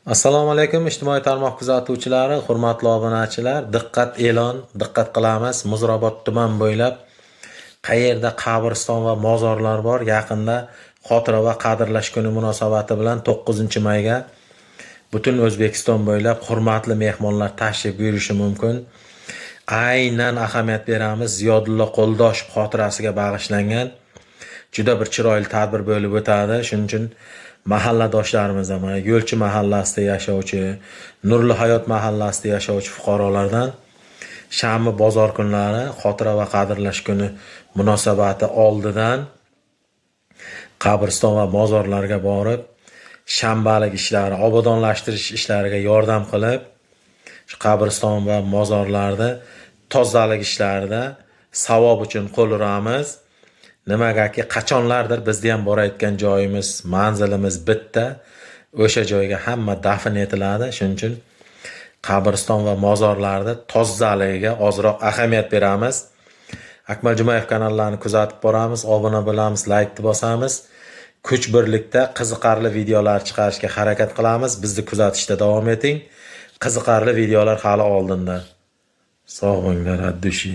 Assalomu alaykum ijtimoiy tarmoq kuzatuvchilari, hurmatli obunachilar. Diqqat e'lon, diqqat qilamiz. Muzrabot tuman bo'ylab qayerda qabriston va mozorlar bor, yaqinda xotira va qadrlash kuni munosabati bilan 9-mayga butun O'zbekiston bo'ylab hurmatli mehmonlar tashrif buyurishi mumkin. Aynan ahamiyat beramiz. Ziyodulla Qo'ldoshev xotirasiga bag'ishlangan juda bir chiroyli tadbir bo'lib o'tadi. Shuning uchun mahalladoshlarimiz ham, Yo'lchi mahallasida yashovchi, Nurli hayot mahallasida yashovchi fuqarolardan shanba bozor kunlari xotira va qadrlash kuni munosabati oldidan qabriston va mozorlarga borib, shanbalik ishlari, obodonlashtirish ishlariga yordam qilib, shu qabriston va mozorlarda tozalik ishlarida savob uchun qo'l uramiz. Nimagaki qachonlardir bizda ham borayotgan joyimiz, manzilimiz bitta. O'sha joyga hamma dafn etiladi. Shuning uchun qabriston va mozorlarda tozaligiga ozroq ahamiyat beramiz. Akmal Jumayev kanallarini kuzatib boramiz, obuna bo'lamiz, like bosamiz. Kuch birlikda qiziqarli videolar chiqarishga harakat qilamiz. Bizni kuzatishda davom eting. Qiziqarli videolar hali oldinda. Sog' bo'linglar, ad dushi.